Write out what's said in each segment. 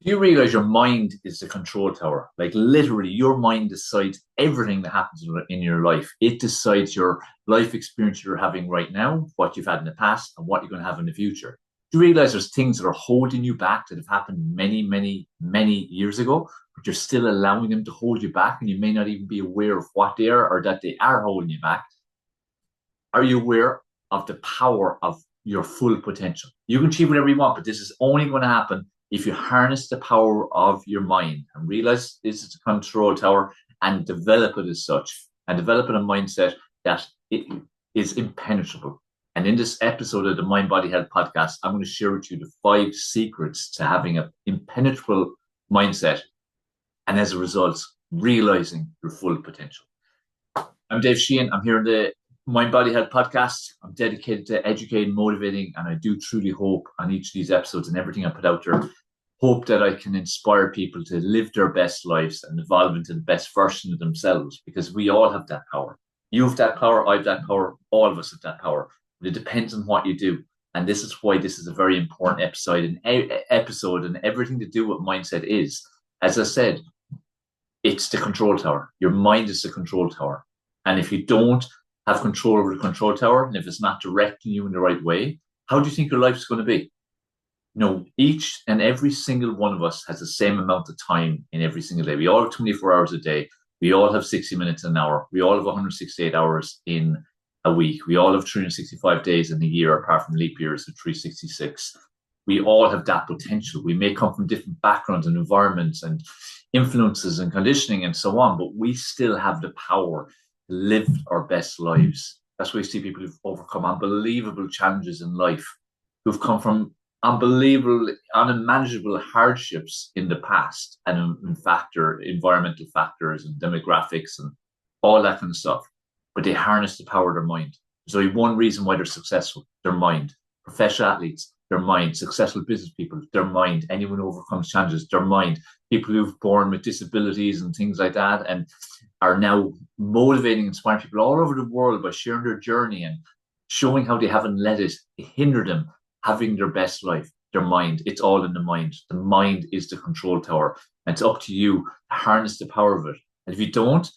Do you realize your mind is the control tower? Like literally, your mind decides everything that happens in your life. It decides your life experience you're having right now, what you've had in the past, and what you're going to have in the future. Do you realize there's things that are holding you back that have happened many, many, many years ago, but you're still allowing them to hold you back, and you may not even be aware of what they are or that they are holding you back? Are you aware of the power of your full potential? You can achieve whatever you want, but this is only going to happen if you harness the power of your mind and realize this is a control tower and develop it as such and develop a mindset that it is impenetrable. And in this episode of the Mind Body Health podcast, I'm going to share with you the 5 secrets to having an impenetrable mindset and as a result, realizing your full potential. I'm Dave Sheehan. I'm here in the Mind Body Health podcast. I'm dedicated to educating, motivating, and I do truly hope on each of these episodes and everything I put out there, hope that I can inspire people to live their best lives and evolve into the best version of themselves, because we all have that power. You have that power, I have that power, all of us have that power. But it depends on what you do. And this is why this is a very important episode and everything to do with mindset is, as I said, it's the control tower. Your mind is the control tower. And if you don't have control over the control tower, and if it's not directing you in the right way, how do you think your life is going to be? Each and every single one of us has the same amount of time in every single day. We all have 24 hours a day. We all have 60 minutes an hour. We all have 168 hours in a week. We all have 365 days in a year, apart from leap years of 366. We all have that potential. We may come from different backgrounds and environments and influences and conditioning and so on, but we still have the power to live our best lives. That's why you see people who've overcome unbelievable challenges in life, who've come from unbelievable, unimaginable hardships in the past, and environmental factors and demographics and all that kind of stuff. But they harness the power of their mind. There's only one reason why they're successful: their mind. Professional athletes, their mind. Successful business people, their mind. Anyone who overcomes challenges, their mind. People who've born with disabilities and things like that and are now motivating, inspiring people all over the world by sharing their journey and showing how they haven't let it hinder them having their best life. Their mind. It's all in the mind. The mind is the control tower. And it's up to you to harness the power of it. And if you don't,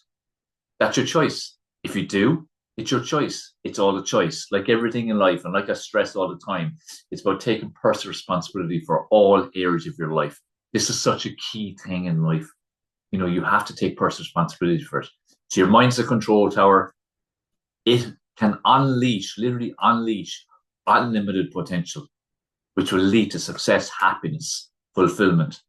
that's your choice. If you do, it's your choice. It's all a choice. Like everything in life, and like I stress all the time, it's about taking personal responsibility for all areas of your life. This is such a key thing in life. You have to take personal responsibility for it. So your mind's the control tower. It can literally unleash unlimited potential, which will lead to success, happiness, fulfillment.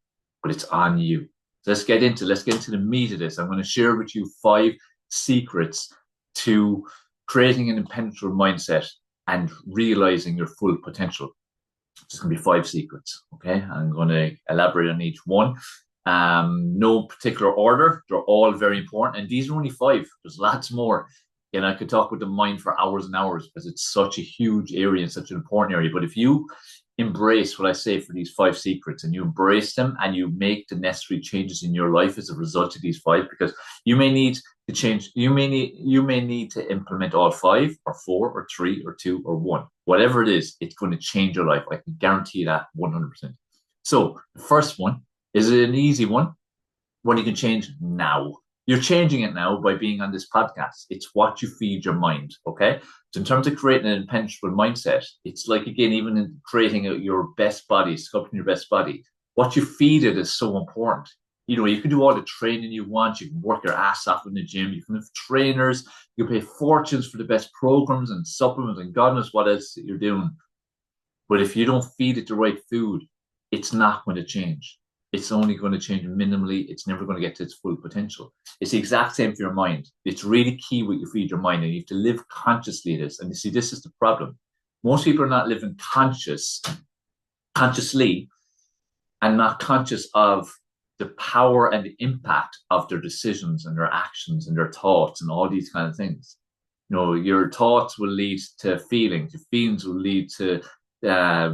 But it's on you. So let's get into the meat of this. I'm going to share with you 5 secrets to creating an impenetrable mindset and realizing your full potential. It's going to be 5 secrets. Okay. I'm going to elaborate on each one. No particular order. They're all very important. And these are only 5. There's lots more. And I could talk with the mind for hours and hours because it's such a huge area and such an important area. But if you embrace what I say for these 5 secrets and you embrace them and you make the necessary changes in your life as a result of these 5, because you may need to change, you may need to implement all 5 or 4 or 3 or 2 or 1. Whatever it is, it's going to change your life. I can guarantee that 100%. So the first one is an easy one you can change now. You're changing it now by being on this podcast. It's what you feed your mind, okay? So in terms of creating an impenetrable mindset, it's like, again, even in creating your best body, sculpting your best body, what you feed it is so important. You can do all the training you want. You can work your ass off in the gym. You can have trainers. You pay fortunes for the best programs and supplements and God knows what else that you're doing. But if you don't feed it the right food, it's not going to change. It's only going to change minimally. It's never going to get to its full potential. It's the exact same for your mind. It's really key what you feed your mind, and you have to live consciously this. And you see, this is the problem. Most people are not living consciously, and not conscious of the power and the impact of their decisions and their actions and their thoughts and all these kind of things. Your thoughts will lead to feelings. Your feelings will lead to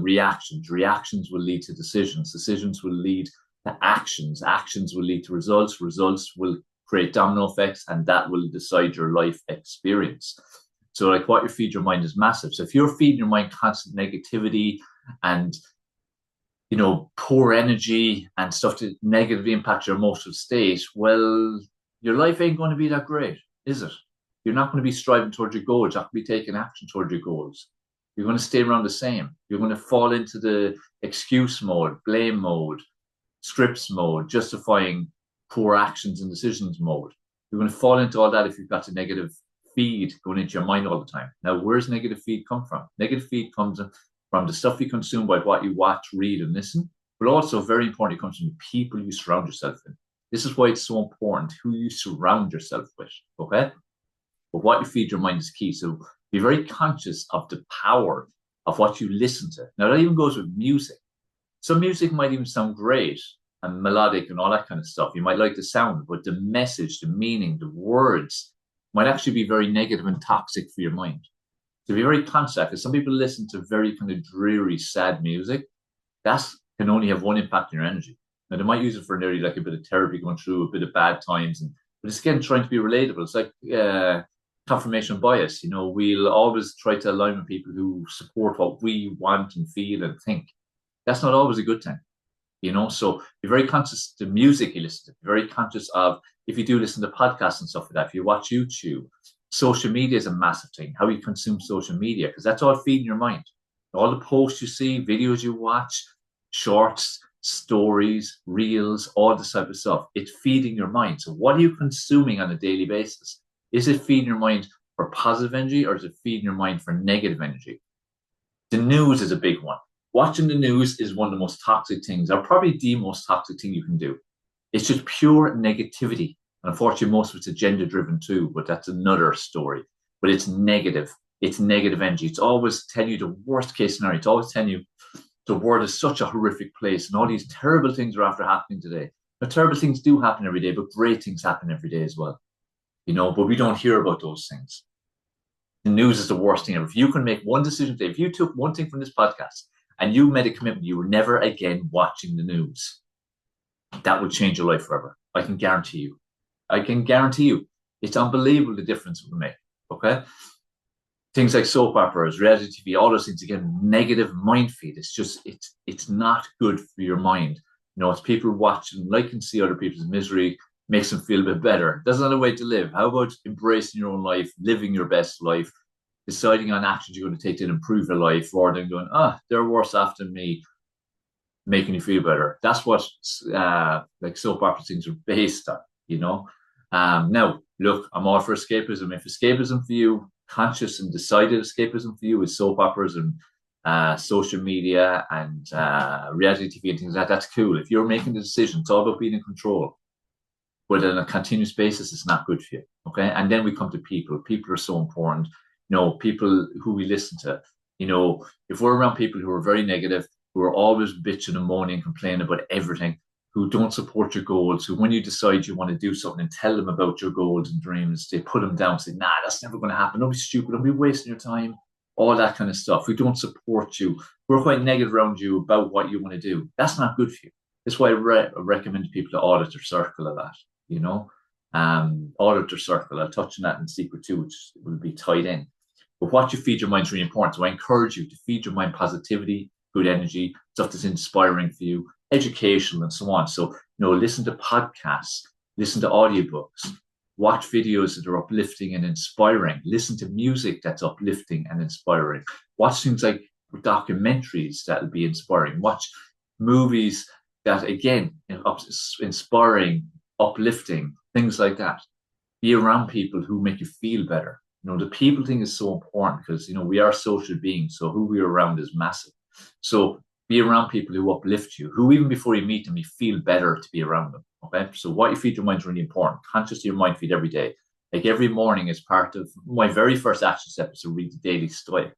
reactions. Reactions will lead to decisions. Decisions will lead to actions. Actions will lead to results. Results will create domino effects, and that will decide your life experience. So like what you feed your mind is massive. So if you're feeding your mind constant negativity and poor energy and stuff to negatively impact your emotional state, well, your life ain't going to be that great, is it? You're not going to be striving towards your goals. You're not going to be taking action towards your goals. You're going to stay around the same. You're going to fall into the excuse mode, blame mode, scripts mode, justifying poor actions and decisions mode. You're going to fall into all that if you've got a negative feed going into your mind all the time. Now, where's negative feed come from? Negative feed comes from the stuff you consume by what you watch, read, and listen, but also very important, it comes from the people you surround yourself in. This is why it's so important who you surround yourself with, okay? But what you feed your mind is key. So be very conscious of the power of what you listen to. Now, that even goes with music. Some music might even sound great and melodic and all that kind of stuff. You might like the sound, but the message, the meaning, the words might actually be very negative and toxic for your mind. So be very conscious, because some people listen to very kind of dreary, sad music. That can only have one impact on your energy. Now, they might use it for nearly like a bit of therapy, going through a bit of bad times, but it's again trying to be relatable. It's like confirmation bias. We'll always try to align with people who support what we want and feel and think. That's not always a good thing. So be very conscious of the music you listen to. Be very conscious of, if you do listen to podcasts and stuff like that, if you watch YouTube, social media is a massive thing, how you consume social media, because that's all feeding your mind. All the posts you see, videos you watch, shorts, stories, reels, all this type of stuff, it's feeding your mind. So what are you consuming on a daily basis? Is it feeding your mind for positive energy, or is it feeding your mind for negative energy? The news is a big one. Watching the news is one of the most toxic things, or probably the most toxic thing you can do. It's just pure negativity. Unfortunately, most of it's agenda-driven too, but that's another story. But it's negative. It's negative energy. It's always telling you the worst-case scenario. It's always telling you the world is such a horrific place, and all these terrible things are after happening today. Now, terrible things do happen every day, but great things happen every day as well. But we don't hear about those things. The news is the worst thing ever. If you can make one decision today, if you took one thing from this podcast and you made a commitment, you were never again watching the news, that would change your life forever. I can guarantee you. It's unbelievable the difference it will make. Okay? Things like soap operas, reality TV, all those things, again, negative mind feed. It's not good for your mind. It's people watching, like, and see other people's misery, makes them feel a bit better. That's not a way to live. How about embracing your own life, living your best life, deciding on actions you're going to take to improve your life, rather than going, they're worse off than me, making you feel better. That's what like soap opera things are based on, Now, look, I'm all for escapism. If escapism for you, conscious and decided escapism for you, is soap operas and social media and reality TV and things like that, that's cool. If you're making the decision, it's all about being in control. But on a continuous basis, it's not good for you. Okay. And then we come to people. People are so important. People who we listen to. If we're around people who are very negative, who are always bitching and moaning and complaining about everything, who don't support your goals, who, when you decide you want to do something and tell them about your goals and dreams, they put them down, say, nah, that's never going to happen. Don't be stupid. Don't be wasting your time. All that kind of stuff. Who don't support you. Who are quite negative around you about what you want to do. That's not good for you. That's why I recommend people to audit their circle of that. Audit their circle. I'll touch on that in secret too, which will be tied in. But what you feed your mind is really important. So I encourage you to feed your mind positivity, good energy, stuff that's inspiring for you, educational, and so on. So, listen to podcasts, listen to audiobooks, watch videos that are uplifting and inspiring, listen to music that's uplifting and inspiring, watch things like documentaries that'll be inspiring, watch movies that, again, inspiring, uplifting, things like that. Be around people who make you feel better. The people thing is so important because, we are social beings. So who we are around is massive. So be around people who uplift you, who even before you meet them, you feel better to be around them. Okay. So what you feed your mind is really important. Conscious of your mind feed every day. Like every morning is part of my very first action step is to read the daily Stoic.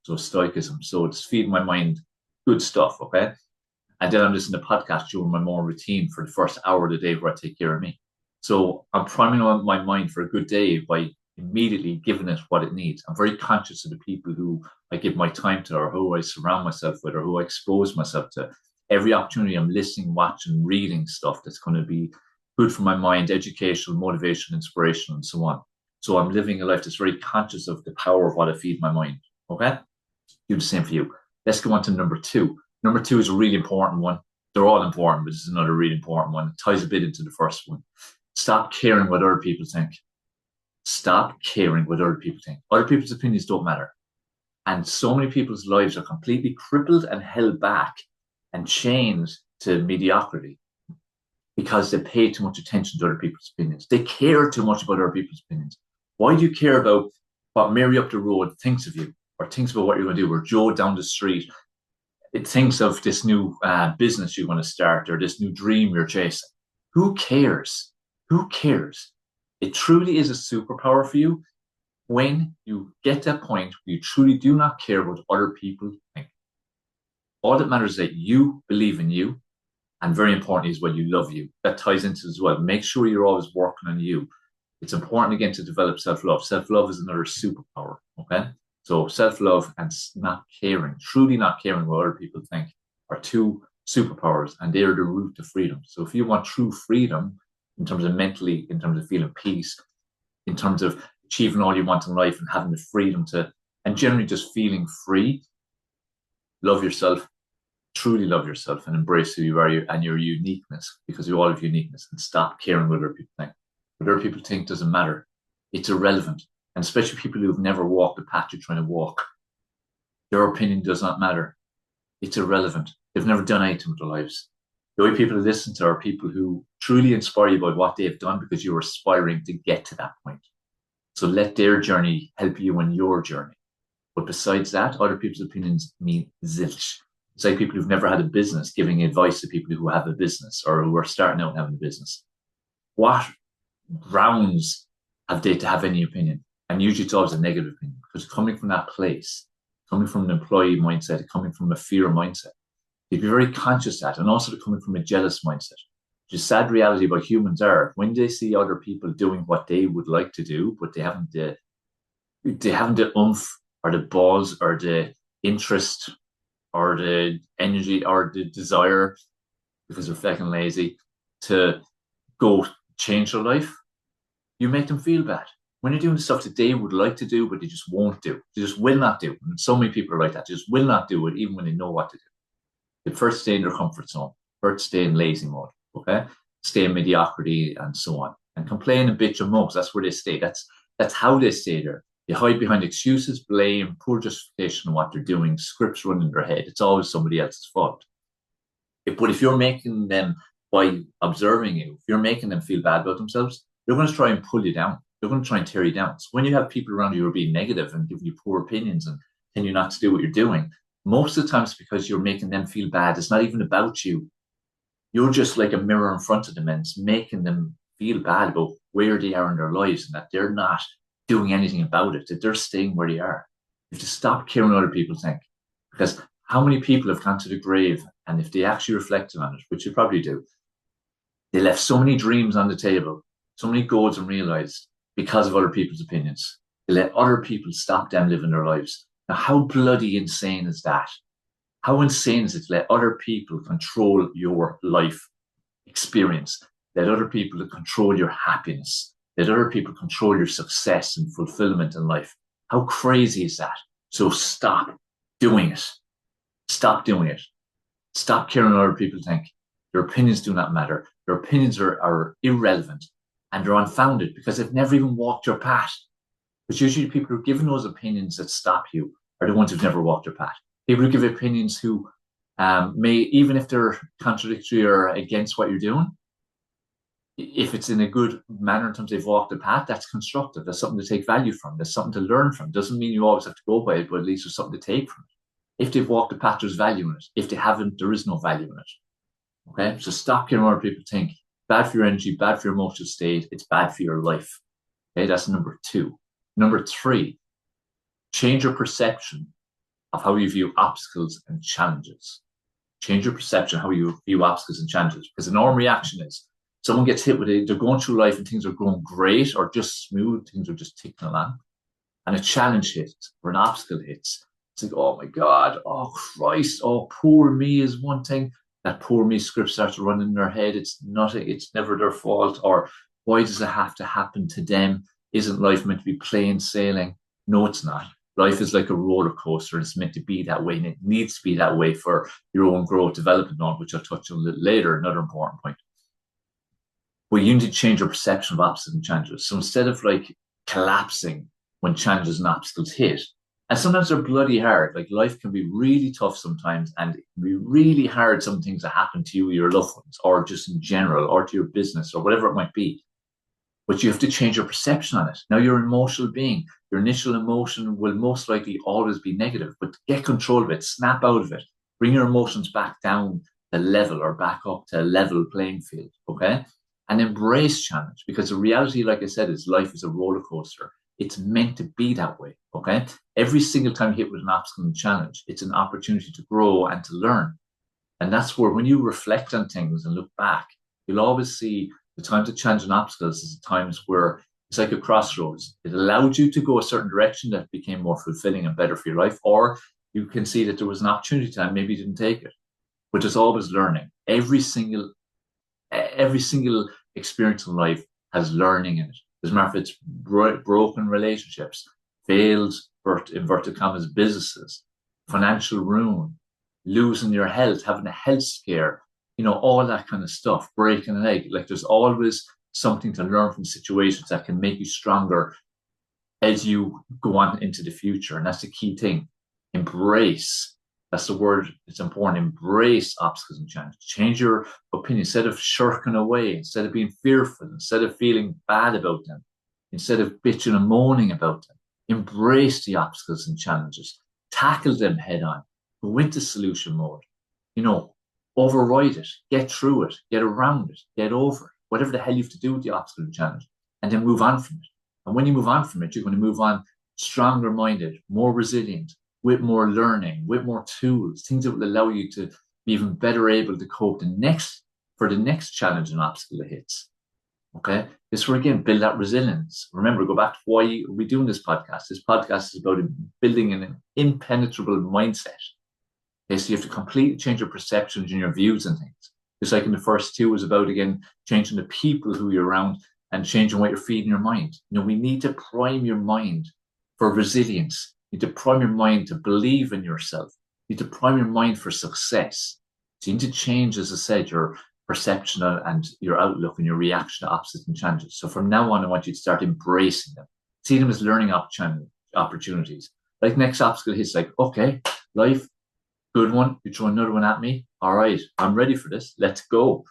So stoicism. So it's feeding my mind good stuff. Okay. And then I'm listening to podcasts during my morning routine for the first hour of the day where I take care of me. So I'm priming my mind for a good day by immediately giving it what it needs. I'm very conscious of the people who I give my time to, or who I surround myself with, or who I expose myself to. Every opportunity I'm listening, watching, reading stuff that's going to be good for my mind, educational, motivation, inspiration, and so on. So I'm living a life that's very conscious of the power of what I feed my mind. Okay? Do the same for you. Let's go on to number 2. Number two is a really important one. They're all important, but this is another really important one. It ties a bit into the first one. Stop caring what other people think. Stop caring what other people think. Other people's opinions don't matter. And so many people's lives are completely crippled and held back and chained to mediocrity because they pay too much attention to other people's opinions. They care too much about other people's opinions. Why do you care about what Mary up the road thinks of you, or thinks about what you're going to do, or Joe down the street? It thinks of this new business you're going to start, or this new dream you're chasing. Who cares? Who cares? It truly is a superpower for you when you get to that point where you truly do not care what other people think. All that matters is that you believe in you, and very importantly is, well, you love you. That ties into it as well. Make sure you're always working on you. It's important, again, to develop self-love. Self-love is another superpower, okay? So self-love and not caring, truly not caring what other people think, are two superpowers, and they're the route to freedom. So if you want true freedom in terms of mentally, in terms of feeling peace, in terms of achieving all you want in life and having the freedom to, and generally just feeling free, love yourself, truly love yourself, and embrace who you are and your uniqueness, because you all have uniqueness, and stop caring what other people think. What other people think doesn't matter. It's irrelevant. And especially people who've never walked the path you're trying to walk. Their opinion does not matter. It's irrelevant. They've never done anything with their lives. The only people to listen to are people who truly inspire you about what they've done, because you're aspiring to get to that point. So let their journey help you in your journey. But besides that, other people's opinions mean zilch. It's like people who've never had a business giving advice to people who have a business or who are starting out having a business. What grounds have they to have any opinion? And usually it's always a negative opinion, because coming from that place, coming from an employee mindset, coming from a fear mindset, you'd be very conscious of that, and also coming from a jealous mindset. The sad reality about humans are, when they see other people doing what they would like to do, but they haven't the oomph or the balls or the interest or the energy or the desire, because they're fucking lazy, to go change their life, you make them feel bad. When you're doing the stuff that they would like to do, but they just won't do. They just will not do. And so many people are like that. They just will not do it, even when they know what to do. They first stay in their comfort zone. First stay in lazy mode. Okay? Stay in mediocrity and so on. And complain and bitch and mope. That's where they stay. That's how they stay there. They hide behind excuses, blame, poor justification of what they're doing, scripts running in their head. It's always somebody else's fault. But if you're making them, by observing you, if you're making them feel bad about themselves, they're going to try and pull you down. They're going to try and tear you down. So when you have people around you who are being negative and giving you poor opinions and telling you not to do what you're doing, most of the time it's because you're making them feel bad. It's not even about you. You're just like a mirror in front of them, and it's making them feel bad about where they are in their lives and that they're not doing anything about it, that they're staying where they are. You have to stop caring what other people think. Because how many people have gone to the grave, and if they actually reflected on it, which you probably do, they left so many dreams on the table, so many goals unrealized, because of other people's opinions. They let other people stop them living their lives. Now, how bloody insane is that? How insane is it to let other people control your life experience? Let other people control your happiness. Let other people control your success and fulfillment in life. How crazy is that? So stop doing it. Stop doing it. Stop caring what other people think. Your opinions do not matter. Your opinions are irrelevant. And they're unfounded because they've never even walked your path. Because usually people who are giving those opinions that stop you are the ones who've never walked your path. People who give opinions who may, even if they're contradictory or against what you're doing, if it's in a good manner in terms of they've walked the path, that's constructive. That's something to take value from. That's something to learn from. Doesn't mean you always have to go by it, but at least there's something to take from it. If they've walked the path, there's value in it. If they haven't, there is no value in it. Okay? So stop caring what other people think. Bad for your energy, bad for your emotional state. It's bad for your life. Okay, that's number 2. Number 3, change your perception of how you view obstacles and challenges. Change your perception of how you view obstacles and challenges. Because the normal reaction is someone gets hit with it, they're going through life and things are going great or just smooth, things are just ticking along. And a challenge hits or an obstacle hits. It's like, oh my God, oh Christ, oh poor me is one thing. That poor me script starts running in their head. It's nothing. It's never their fault. Or why does it have to happen to them? Isn't life meant to be plain sailing? No, it's not. Life is like a roller coaster. It's meant to be that way, and it needs to be that way for your own growth, development, on which I'll touch on a little later. Another important point. Well, you need to change your perception of obstacles and challenges. So instead of like collapsing when challenges and obstacles hit, and sometimes they're bloody hard. Like life can be really tough sometimes, and it can be really hard. Some things that happen to you, your loved ones, or just in general, or to your business, or whatever it might be. But you have to change your perception on it. Now you're an emotional being. Your initial emotion will most likely always be negative, but get control of it, snap out of it, bring your emotions back down the level or back up to a level playing field, okay? And embrace challenge, because the reality, like I said, is life is a roller coaster. It's meant to be that way, okay? Every single time you hit with an obstacle and challenge, it's an opportunity to grow and to learn. And that's where, when you reflect on things and look back, you'll always see the times of challenge and obstacles is the times where it's like a crossroads. It allowed you to go a certain direction that became more fulfilling and better for your life, or you can see that there was an opportunity to, and maybe you didn't take it. But there's always learning. Every single experience in life has learning in it. Doesn't matter if it's broken relationships, failed, inverted commas, businesses, financial ruin, losing your health, having a health scare, all that kind of stuff, breaking an egg. Like there's always something to learn from situations that can make you stronger as you go on into the future. And that's the key thing. Embrace. That's the word. It's important. Embrace obstacles and challenges. Change your opinion. Instead of shirking away, instead of being fearful, instead of feeling bad about them, instead of bitching and moaning about them, embrace the obstacles and challenges. Tackle them head on. Go into solution mode. Override it, get through it, get around it, get over it, whatever the hell you have to do with the obstacle and challenge, and then move on from it. And when you move on from it, you're going to move on stronger minded, more resilient, with more learning, with more tools, things that will allow you to be even better able to cope for the next challenge and obstacle that hits. Okay. This will again build that resilience. Remember, go back to why we're doing this podcast. This podcast is about building an impenetrable mindset. Okay, so you have to completely change your perceptions and your views and things. Just like in the first two was about, again, changing the people who you're around and changing what you're feeding your mind. We need to prime your mind for resilience. You need to prime your mind to believe in yourself. You need to prime your mind for success. So you need to change, as I said, your perception and your outlook and your reaction to obstacles and challenges. So from now on, I want you to start embracing them. See them as learning opportunities. Like next obstacle hits, like, okay, life, good one. You throw another one at me. All right, I'm ready for this. Let's go.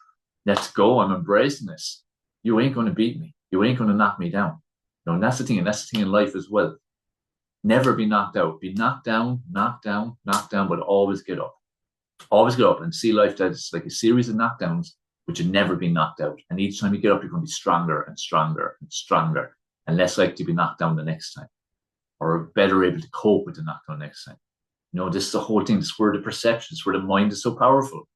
Let's go. I'm embracing this. You ain't going to beat me. You ain't going to knock me down. And that's the thing. And that's the thing in life as well. Never be knocked out. Be knocked down, but always get up. Always get up and see life that it's like a series of knockdowns, but you've never been knocked out. And each time you get up, you're going to be stronger and stronger and stronger and less likely to be knocked down the next time, or better able to cope with the knockdown next time. This is the whole thing. This is where the perception, this is where the mind is so powerful.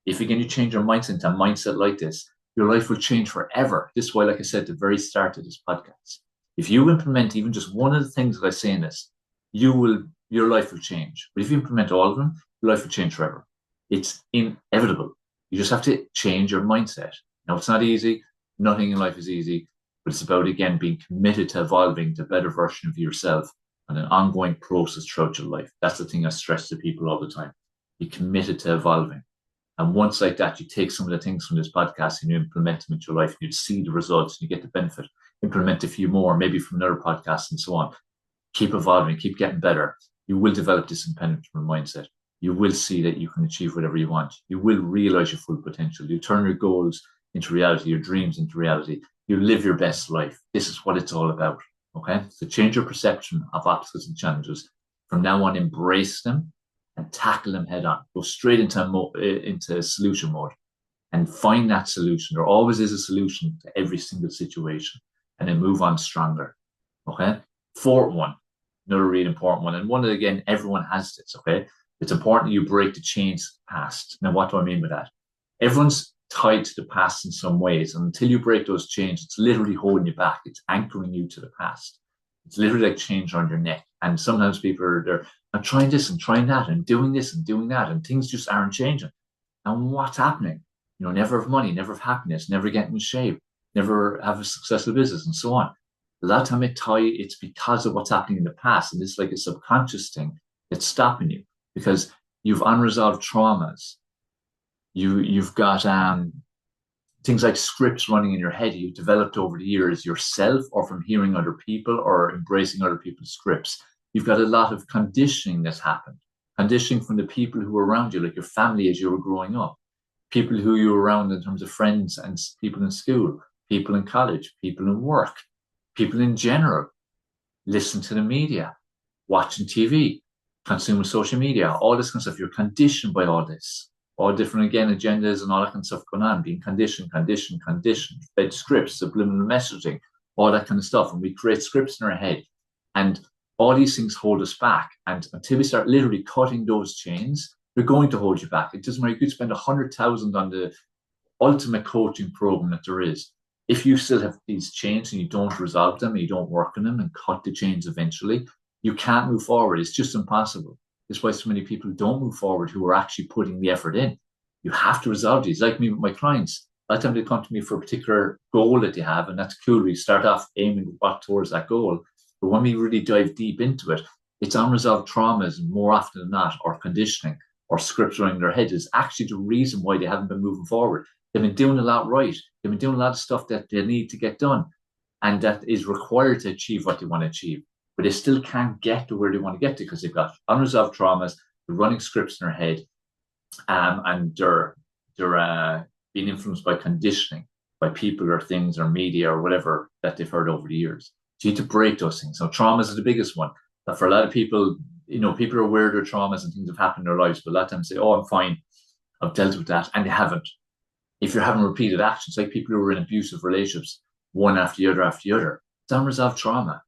If again you change your mindset into a mindset like this, your life will change forever. This is why, like I said at the very start of this podcast, if you implement even just one of the things that I say in this, your life will change. But if you implement all of them, your life will change forever. It's inevitable. You just have to change your mindset. Now, it's not easy. Nothing in life is easy, but it's about, again, being committed to evolving to a better version of yourself and an ongoing process throughout your life. That's the thing I stress to people all the time. Be committed to evolving. And once like that, you take some of the things from this podcast and you implement them into your life, and you see the results and you get the benefit. Implement a few more, maybe from another podcast and so on. Keep evolving, keep getting better. You will develop this impenetrable mindset. You will see that you can achieve whatever you want. You will realize your full potential. You turn your goals into reality, your dreams into reality. You live your best life. This is what it's all about. Okay? So change your perception of obstacles and challenges. From now on, embrace them and tackle them head on. Go straight into solution mode and find that solution. There always is a solution to every single situation, and then move on stronger. Okay? Fourth one, another really important one. And one that, again, everyone has this. Okay? It's important you break the chains past. Now, what do I mean by that? Everyone's tied to the past in some ways. And until you break those chains, it's literally holding you back. It's anchoring you to the past. It's literally like chains around your neck. And sometimes people are I'm trying this and trying that and doing this and doing that, and things just aren't changing. And what's happening? Never have money, never have happiness, never get in shape, never have a successful business, and so on. A lot of time it's because of what's happening in the past, and it's like a subconscious thing that's stopping you because you've unresolved traumas. You've got things like scripts running in your head you've developed over the years yourself or from hearing other people or embracing other people's scripts. You've got a lot of conditioning that's happened, conditioning from the people who were around you, like your family as you were growing up, people who you were around in terms of friends and people in school, people in college, people in work, people in general, listen to the media, watching TV, consuming social media, all this kind of stuff. You're conditioned by all this, all different, again, agendas and all that kind of stuff going on, being conditioned, fed scripts, subliminal messaging, all that kind of stuff. And we create scripts in our head. And all these things hold us back. And until we start literally cutting those chains, they're going to hold you back. It doesn't matter. You could spend 100,000 on the ultimate coaching program that there is. If you still have these chains and you don't resolve them, and you don't work on them and cut the chains eventually, you can't move forward. It's just impossible. That's why so many people don't move forward who are actually putting the effort in. You have to resolve these. Like me with my clients, a lot of time they come to me for a particular goal that they have, and that's cool. We start off aiming towards that goal. But when we really dive deep into it, it's unresolved traumas more often than not, or conditioning, or scripts running in their head is actually the reason why they haven't been moving forward. They've been doing a lot right. They've been doing a lot of stuff that they need to get done and that is required to achieve what they want to achieve. But they still can't get to where they want to get to because they've got unresolved traumas, they're running scripts in their head, and they're being influenced by conditioning, by people or things or media or whatever that they've heard over the years. So you need to break those things. So traumas is the biggest one. But for a lot of people, people are aware of their traumas and things have happened in their lives, but a lot of times say, oh, I'm fine, I've dealt with that, and they haven't. If you're having repeated actions, like people who are in abusive relationships, one after the other, it's unresolved trauma.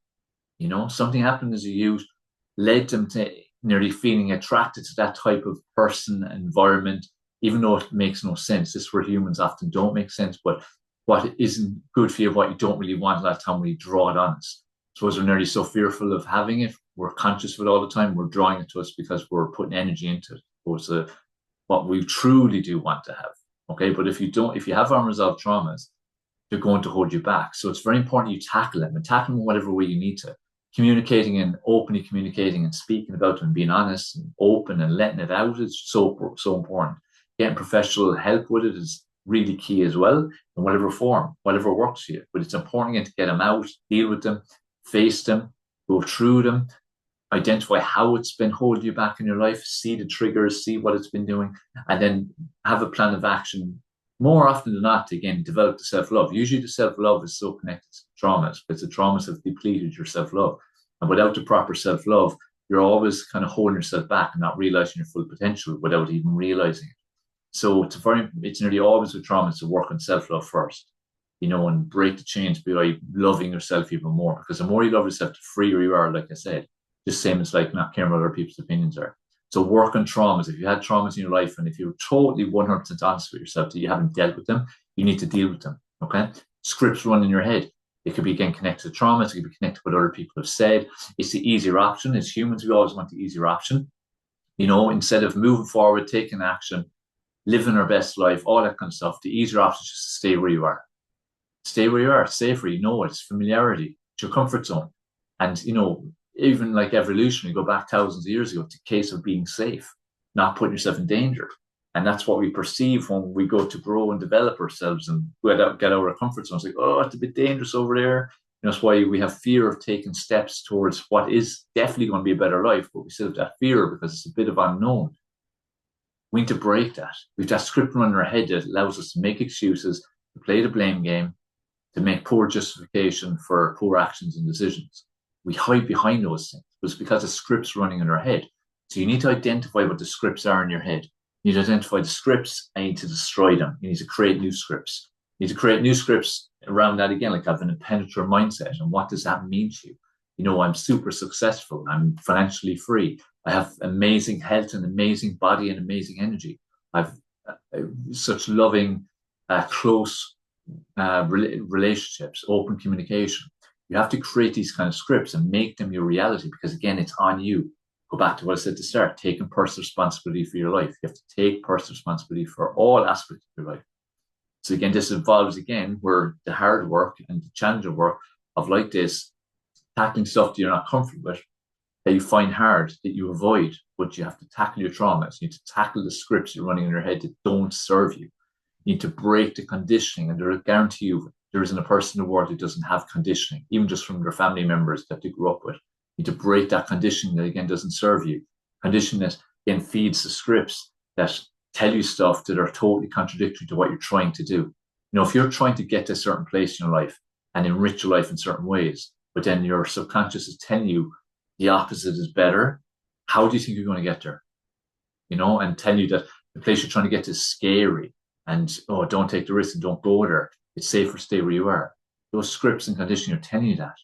Something happened as a youth, led them to nearly feeling attracted to that type of person, environment, even though it makes no sense. This is where humans often don't make sense, but what isn't good for you, what you don't really want, a lot of time we draw it on us. So as we're nearly so fearful of having it, we're conscious of it all the time, we're drawing it to us because we're putting energy into it. So it's what we truly do want to have. Okay, but if you have unresolved traumas, they're going to hold you back. So it's very important you tackle them and tackle them in whatever way you need to. Communicating and openly communicating and speaking about them, being honest and open and letting it out is so important. Getting professional help with it is really key as well, in whatever form, whatever works for you. But it's important to get them out, deal with them, face them, go through them, identify how it's been holding you back in your life, see the triggers, see what it's been doing, and then have a plan of action. More often than not, again, develop the self-love. Usually the self-love is so connected to traumas because the traumas have depleted your self-love. And without the proper self-love, you're always kind of holding yourself back and not realizing your full potential without even realizing it. So it's nearly always with traumas to work on self-love first, and break the chains by loving yourself even more. Because the more you love yourself, the freer you are, like I said. Just same as like not caring what other people's opinions are. So work on traumas. If you had traumas in your life and if you're totally 100% honest with yourself that you haven't dealt with them, you need to deal with them. Okay. Scripts run in your head. It could be, again, connected to traumas. It could be connected to what other people have said. It's the easier option. As humans, we always want the easier option. Instead of moving forward, taking action, living our best life, all that kind of stuff, the easier option is just to stay where you are. Stay where you are. It's safer. It's familiarity. It's your comfort zone. And, even like evolution, you go back thousands of years ago, it's a case of being safe, not putting yourself in danger. And that's what we perceive when we go to grow and develop ourselves and get out of our comfort zone. It's like, oh, it's a bit dangerous over there. That's why we have fear of taking steps towards what is definitely going to be a better life, but we still have that fear because it's a bit of unknown. We need to break that. We have that script running in our head that allows us to make excuses, to play the blame game, to make poor justification for poor actions and decisions. We hide behind those things. But it's because the script's running in our head. So you need to identify what the scripts are in your head. You need to identify the scripts and you need to destroy them. You need to create new scripts. You need to create new scripts around that again, like have an impenetrable mindset. And what does that mean to you? I'm super successful. I'm financially free. I have amazing health and amazing body and amazing energy. I've such loving, close relationships, open communication. You have to create these kind of scripts and make them your reality because, again, it's on you. Go back to what I said to start, taking personal responsibility for your life. You have to take personal responsibility for all aspects of your life. So, again, this involves, again, where the hard work and the challenging work of like this, tackling stuff that you're not comfortable with, that you find hard, that you avoid, but you have to tackle your traumas. You need to tackle the scripts you're running in your head that don't serve you. You need to break the conditioning. And I guarantee you, there isn't a person in the world who doesn't have conditioning, even just from their family members that they grew up with. You need to break that conditioning that, again, doesn't serve you. Conditioning that, again, feeds the scripts that tell you stuff that are totally contradictory to what you're trying to do. You know, if you're trying to get to a certain place in your life and enrich your life in certain ways, but then your subconscious is telling you the opposite is better, how do you think you're going to get there? You know, and tell you that the place you're trying to get to is scary and, oh, don't take the risk and don't go there. It's safer to stay where you are. Those scripts and conditioning are telling you that.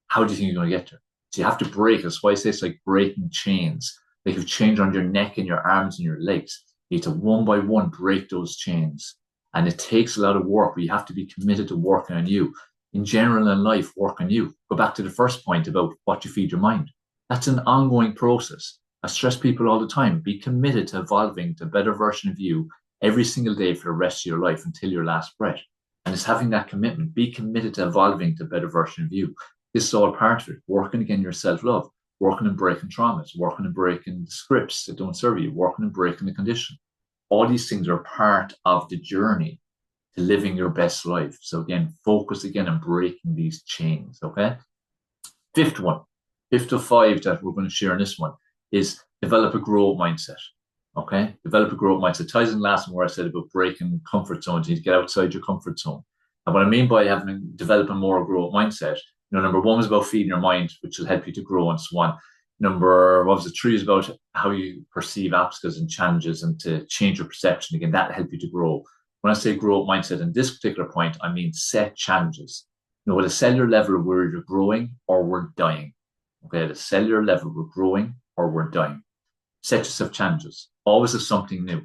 How do you think you're going to get there? So you have to break. That's why I say it's like breaking chains. Like you've chains around your neck and your arms and your legs. You need to one by one break those chains. And it takes a lot of work, but you have to be committed to working on you. In general in life, work on you. Go back to the first point about what you feed your mind. That's an ongoing process. I stress people all the time, be committed to evolving to a better version of you every single day for the rest of your life until your last breath. And it's having that commitment. Be committed to evolving to a better version of you. This is all part of it. Working again your self-love, working and breaking traumas, working and breaking the scripts that don't serve you, working and breaking the condition. All these things are part of the journey to living your best life. So again, focus again on breaking these chains, okay? Fifth of five that we're going to share in this one is develop a growth mindset, okay? Develop a growth mindset. Ties in last one where I said about breaking comfort zones. You need to get outside your comfort zone. And what I mean by developing more growth mindset, you know, number one was about feeding your mind, which will help you to grow and so on. Three is about how you perceive obstacles and challenges and to change your perception. Again, that will help you to grow. When I say growth mindset in this particular point, I mean set challenges. You know, at a cellular level, we're either growing or we're dying. Okay, at a cellular level, we're growing or we're dying. Set yourself challenges. Always have something new.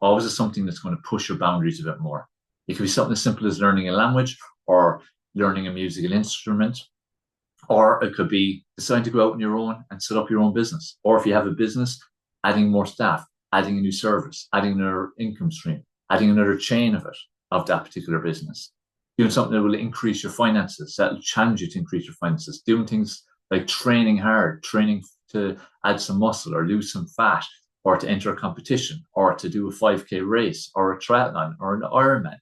Always have something that's going to push your boundaries a bit more. It could be something as simple as learning a language or learning a musical instrument, or it could be deciding to go out on your own and set up your own business. Or if you have a business, adding more staff, adding a new service, adding another income stream, adding another chain of that particular business. Doing something that will increase your finances, that will challenge you to increase your finances. Doing things like training hard, training to add some muscle or lose some fat, or to enter a competition, or to do a 5K race, or a triathlon, or an Ironman,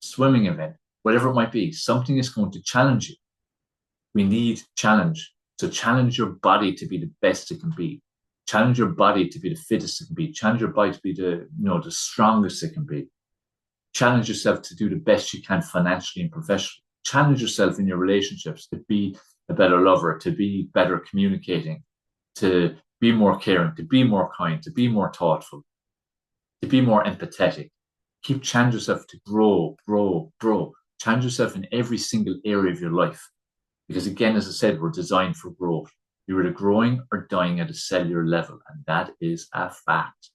swimming event, whatever it might be. Something is going to challenge you. We need challenge. So challenge your body to be the best it can be. Challenge your body to be the fittest it can be. Challenge your body to be the strongest it can be. Challenge yourself to do the best you can financially and professionally. Challenge yourself in your relationships to be a better lover, to be better communicating, to be more caring, to be more kind, to be more thoughtful, to be more empathetic. Keep challenging yourself to grow. Challenge yourself in every single area of your life. Because again, as I said, we're designed for growth. You're either growing or dying at a cellular level, and that is a fact.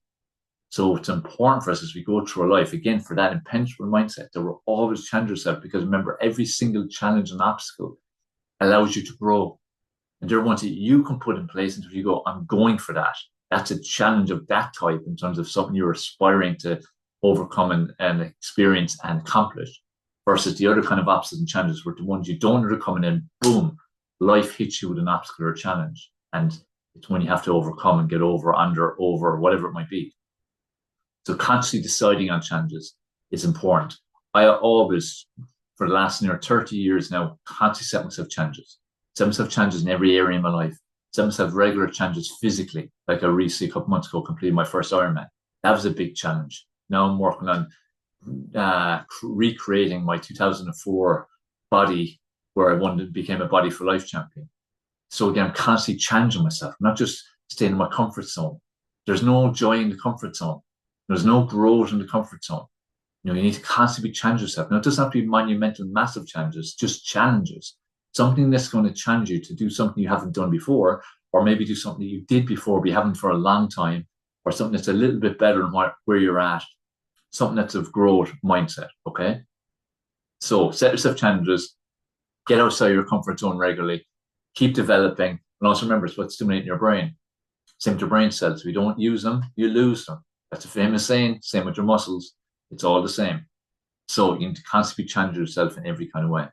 So it's important for us as we go through our life, again, for that impenetrable mindset, that we're always challenging ourselves, because remember, every single challenge and obstacle allows you to grow. And there are ones that you can put in place until you go, I'm going for that. That's a challenge of that type in terms of something you're aspiring to overcome and experience and accomplish, versus the other kind of obstacles and challenges were the ones you don't overcome, and then boom, life hits you with an obstacle or a challenge. And it's when you have to overcome and get over, under, over, whatever it might be. So constantly deciding on challenges is important. I always, for the last near 30 years now, constantly set myself challenges. Set myself challenges in every area of my life. Set myself regular challenges physically. Like I recently, a couple months ago, completed my first Ironman. That was a big challenge. Now I'm working on recreating my 2004 body, where I became a Body for Life champion. So again, I'm constantly challenging myself, not just staying in my comfort zone. There's no joy in the comfort zone. There's no growth in the comfort zone. You need to constantly challenge yourself. Now, it doesn't have to be monumental, massive challenges, just challenges. Something that's going to challenge you to do something you haven't done before, or maybe do something you did before but you haven't for a long time, or something that's a little bit better than where you're at. Something that's of growth mindset, okay? So set yourself challenges, get outside your comfort zone regularly, keep developing, and also remember, it's what's stimulating your brain. Same with your brain cells. If you don't use them, you lose them. That's a famous saying. Same with your muscles. It's all the same. So you need to constantly challenge yourself in every kind of way.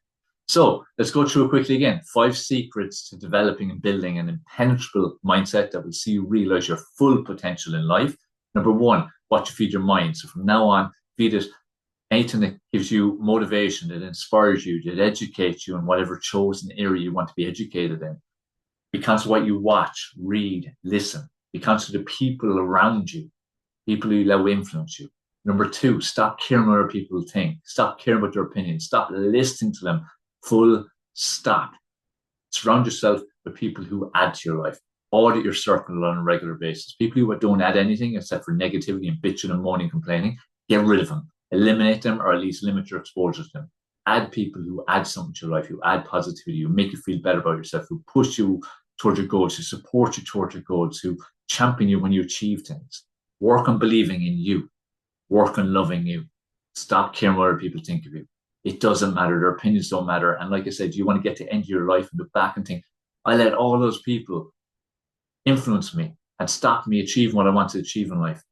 So let's go through it quickly again. 5 secrets to developing and building an impenetrable mindset that will see you realize your full potential in life. Number one, what you feed your mind. So from now on, feed it anything that gives you motivation, that inspires you, that educates you in whatever chosen area you want to be educated in. Be conscious of what you watch, read, listen. Be conscious of the people around you, people who allow influence you. Number two, stop caring what other people think. Stop caring about their opinions. Stop listening to them. Full stop. Surround yourself with people who add to your life. Audit your circle on a regular basis. People who don't add anything except for negativity and bitching and moaning, complaining, get rid of them. Eliminate them, or at least limit your exposure to them. Add people who add something to your life, who add positivity, who make you feel better about yourself, who push you towards your goals, who support you towards your goals, who champion you when you achieve things. Work on believing in you. Work on loving you. Stop caring what other people think of you. It doesn't matter. Their opinions don't matter. And like I said, you want to get to the end of your life and look back and think, I let all those people influence me and stop me achieving what I want to achieve in life.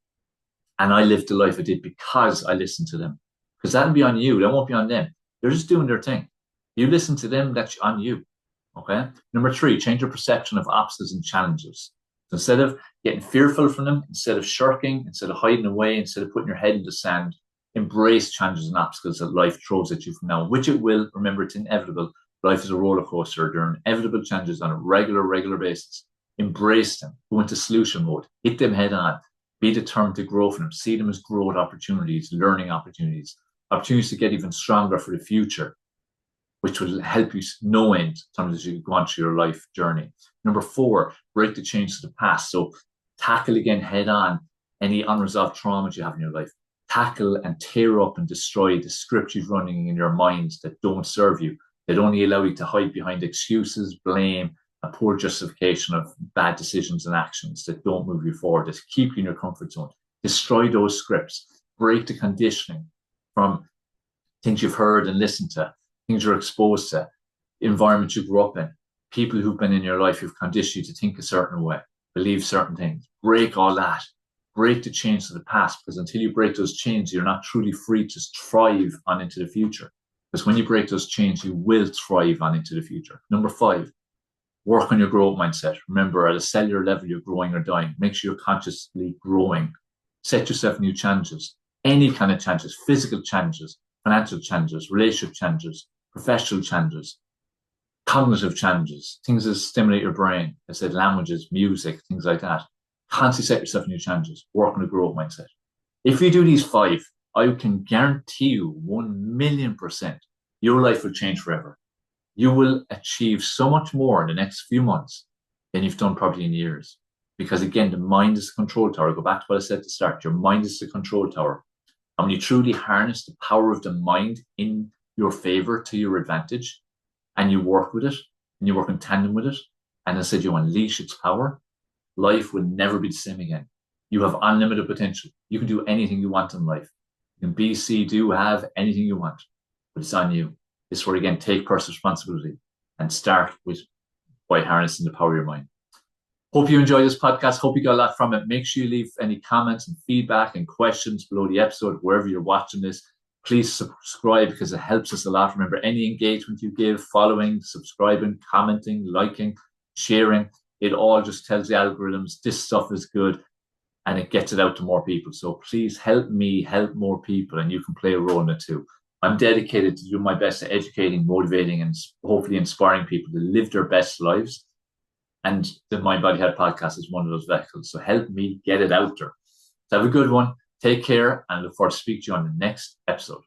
And I lived the life I did because I listened to them. Because that'll be on you. That won't be on them. They're just doing their thing. You listen to them, that's on you. Okay. Number three, change your perception of obstacles and challenges. So instead of getting fearful from them, instead of shirking, instead of hiding away, instead of putting your head in the sand, embrace challenges and obstacles that life throws at you from now, which it will. Remember, it's inevitable. Life is a roller coaster. There are inevitable challenges on a regular basis. Embrace them. Go into solution mode. Hit them head on. Be determined to grow from them. See them as growth opportunities, learning opportunities, opportunities to get even stronger for the future, which will help you no end in terms as you go on through your life journey. Number four, break the chains of the past. So tackle again head on any unresolved traumas you have in your life. Tackle and tear up and destroy the scriptures running in your minds that don't serve you, that only allow you to hide behind excuses, blame, and poor justification of bad decisions and actions that don't move you forward, that keep you in your comfort zone. Destroy those scripts. Break the conditioning from things you've heard and listened to, things you're exposed to, environment you grew up in, people who've been in your life who've conditioned you to think a certain way, believe certain things. Break all that. Break the chains of the past, because until you break those chains, you're not truly free to thrive on into the future. Because when you break those chains, you will thrive on into the future. Number five, work on your growth mindset. Remember, at a cellular level, you're growing or dying. Make sure you're consciously growing. Set yourself new challenges, any kind of challenges, physical challenges, financial challenges, relationship challenges, professional challenges, cognitive challenges, things that stimulate your brain. I said languages, music, things like that. Constantly set yourself new challenges. Work on a growth mindset. If you do these five, I can guarantee you 1,000,000% your life will change forever. You will achieve so much more in the next few months than you've done probably in years. Because again, the mind is the control tower. Go back to what I said at the start. Your mind is the control tower. And when you truly harness the power of the mind in your favor to your advantage, and you work with it, and you work in tandem with it, and I said you unleash its power, life will never be the same again. You have unlimited potential. You can do anything you want in life. You can be, see, do, have anything you want, but it's on you. This is where, again, take personal responsibility and start with by harnessing the power of your mind. Hope you enjoyed this podcast. Hope you got a lot from it. Make sure you leave any comments and feedback and questions below the episode, wherever you're watching this. Please subscribe because it helps us a lot. Remember, any engagement you give, following, subscribing, commenting, liking, sharing, it all just tells the algorithms this stuff is good and it gets it out to more people. So please help me help more people, and you can play a role in it too. I'm dedicated to do my best at educating, motivating, and hopefully inspiring people to live their best lives. And the Mind Body Health podcast is one of those vehicles. So help me get it out there. So have a good one. Take care, and look forward to speaking to you on the next episode.